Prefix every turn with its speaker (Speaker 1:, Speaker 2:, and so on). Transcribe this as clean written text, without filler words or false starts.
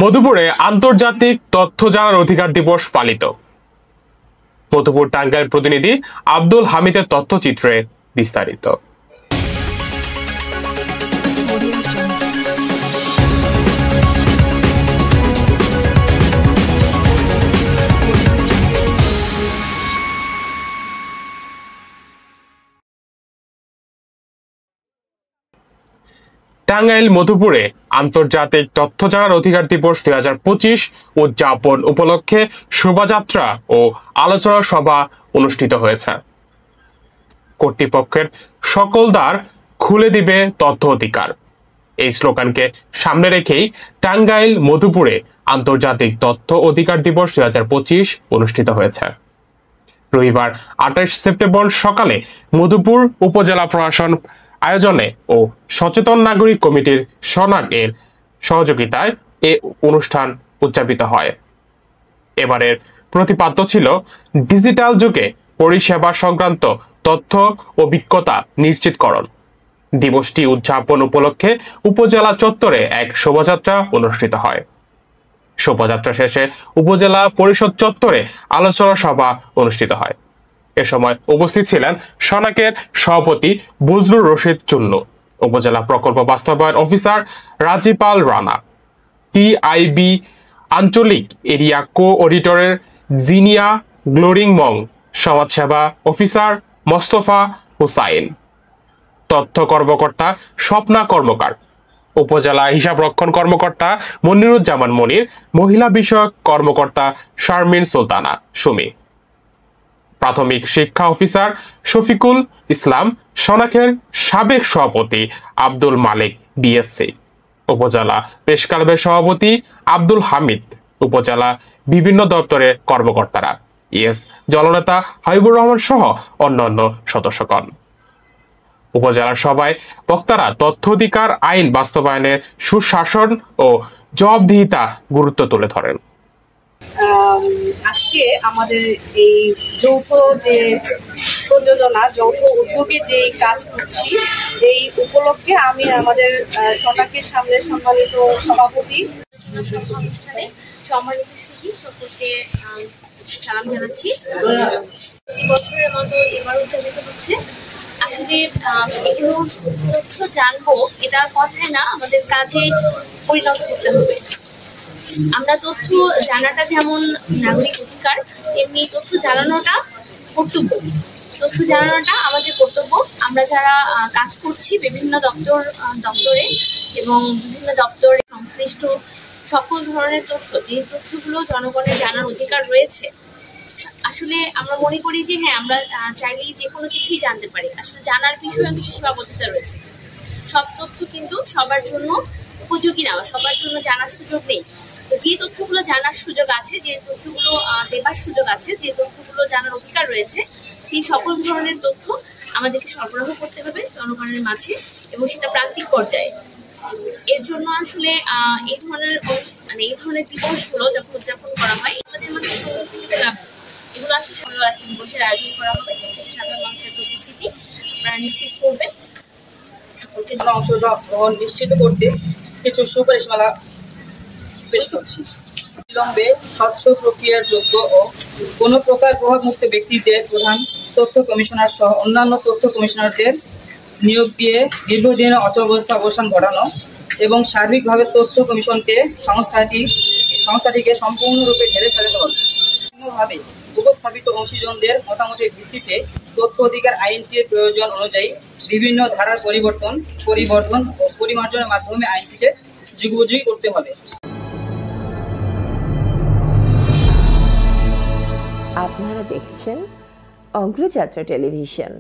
Speaker 1: মধুপুরে আন্তর্জাতিক তথ্য জানার অধিকার দিবস পালিত। মধুপুর টাঙ্গাইল প্রতিনিধি আব্দুল হামিদের তথ্যচিত্রে বিস্তারিত। টাঙ্গাইল মধুপুরে আন্তর্জাতিক তথ্য জানার অধিকার দিবস 2025 উদযাপন উপলক্ষে শোভাযাত্রা ও আলোচনা সভা অনুষ্ঠিত হয়েছে। কর্তৃপক্ষের সকল দ্বার খুলে দিবে তথ্য অধিকার, এই স্লোগানকে সামনে রেখেই টাঙ্গাইল মধুপুরে আন্তর্জাতিক তথ্য অধিকার দিবস 2025 অনুষ্ঠিত হয়েছে। রবিবার 28 সেপ্টেম্বর সকালে মধুপুর উপজেলা প্রশাসন আয়োজনে ও সচেতন নাগরিক কমিটির সনাক এর সহযোগিতায় এ অনুষ্ঠান উদযাপিত হয়। এবারের প্রতিপাদ্য ছিল ডিজিটাল যুগে পরিষেবা সংক্রান্ত তথ্য অভিজ্ঞতা নিশ্চিতকরণ। দিবসটি উদযাপন উপলক্ষে উপজেলা চত্বরে এক শোভাযাত্রা অনুষ্ঠিত হয়। শোভাযাত্রা শেষে উপজেলা পরিষদ চত্বরে আলোচনা সভা অনুষ্ঠিত হয়। এ সময় উপস্থিত ছিলেন সনাকের সভাপতি বজলুর রশিদ চুন্নু, উপজেলা প্রকল্প বাস্তবায়ন অফিসার রাজিপাল রানা, টিআইবি আঞ্চলিক এরিয়া কো-অডিটরের জিনিয়া গ্লোরিং মং, সমাজসেবা অফিসার মোস্তফা হুসাইন, তথ্য কর্মকর্তা স্বপ্না কর্মকার, উপজেলা হিসাবরক্ষণ কর্মকর্তা মনিরুজ্জামান মনির, মহিলা বিষয়ক কর্মকর্তা শারমিন সুলতানা সুমি, প্রাথমিক শিক্ষা অফিসার শফিকুল ইসলাম, সনাকের সাবেক সভাপতি আব্দুল মালিক বিএসসি, উপজেলা প্রেস ক্লাবের সভাপতি আব্দুল হামিদ, উপজেলা বিভিন্ন দপ্তরের কর্মকর্তারা, জননেতা হাবিবুর রহমান সহ অন্যান্য সদস্যগণ। উপজেলার সভায় বক্তারা তথ্য অধিকার আইন বাস্তবায়নের সুশাসন ও জবাবদিহিতা গুরুত্ব তুলে ধরেন।
Speaker 2: আজকে আমাদের এই যৌথ যে প্রযোজনা, যৌথ উদ্যোগে যে কাজ করছি, এই উপলক্ষে আমি আমাদের সনাকের সামনে সম্মানিত সভাপতি
Speaker 3: অনুষ্ঠানে সম্মানিত সুধী সকলকে সালাম জানাচ্ছি। প্রতি বছরের মতো এবার উদযাপিত হচ্ছে। আসলে এগুলো তথ্য জানবো, এটা কথায় না, আমাদের কাজে পরিণত করতে হবে। আমরা তথ্য জানাটা যেমন নাগরিক অধিকার, তেমনি তথ্য জানানোটা কর্তব্য। তথ্য জানানোটা আমাদের কর্তব্য। আমরা যারা কাজ করছি বিভিন্ন দপ্তরে এবং বিভিন্ন দপ্তরে সংশ্লিষ্ট সকল ধরনের তথ্য, যে তথ্যগুলো জনগণের জানার অধিকার রয়েছে, আসলে আমরা মনে করি যে হ্যাঁ, আমরা চাইলেই যে কোনো কিছুই জানতে পারি। আসলে জানার বিষয়ে কিছু সীমাবদ্ধতা রয়েছে। সব তথ্য কিন্তু সবার জন্য উপযোগী না, সবার জন্য জানার সুযোগ নেই। তো যে তথ্যগুলো জানার সুযোগ আছে, যে তথ্যগুলো দেবার সুযোগ আছে, যে তথ্যগুলো জানার অধিকার রয়েছে, সেই সকল ধরনের তথ্য আমাদেরকে সরবরাহ করতে হবে জনগণের মাঝে, এবং সেটা প্রান্তিক পর্যায়ে। এর জন্য আসলে এই ধরনের দিবসগুলো যখন উদযাপন করা হয়, আমাদের মধ্যে লাভ, এগুলো আসলে একটি দিবসের আয়োজন করা হবে, সেক্ষেত্রে সাধারণ মানুষের উপস্থিতি আপনারা নিশ্চিত করবেন। সকলকে
Speaker 4: অংশগ্রহণ নিশ্চিত করতে কিছু সুপারিশমালা পেশ করছি। বিলম্বে স্বচ্ছ প্রক্রিয়ার যোগ্য ও কোনো প্রকার প্রভাবমুক্ত ব্যক্তিদের প্রধান তথ্য কমিশনার সহ অন্যান্য তথ্য কমিশনারদের নিয়োগ দিয়ে দীর্ঘদিনের অচলাবস্থা অবসান ঘটানো এবং সার্বিকভাবে তথ্য কমিশনকে সংস্থাটিকে সম্পূর্ণরূপে ঢেলে সাজাতে হবে। বিভিন্নভাবে উপস্থাপিত অংশীজনদের মতামতের ভিত্তিতে তথ্য অধিকার আইনটির প্রয়োজন অনুযায়ী বিভিন্ন ধারার পরিবর্তন ও পরিমার্জনের মাধ্যমে আইনটিকে যুগোপযোগী করতে হবে।
Speaker 5: আপনারা দেখছেন অগ্রযাত্রা টেলিভিশন।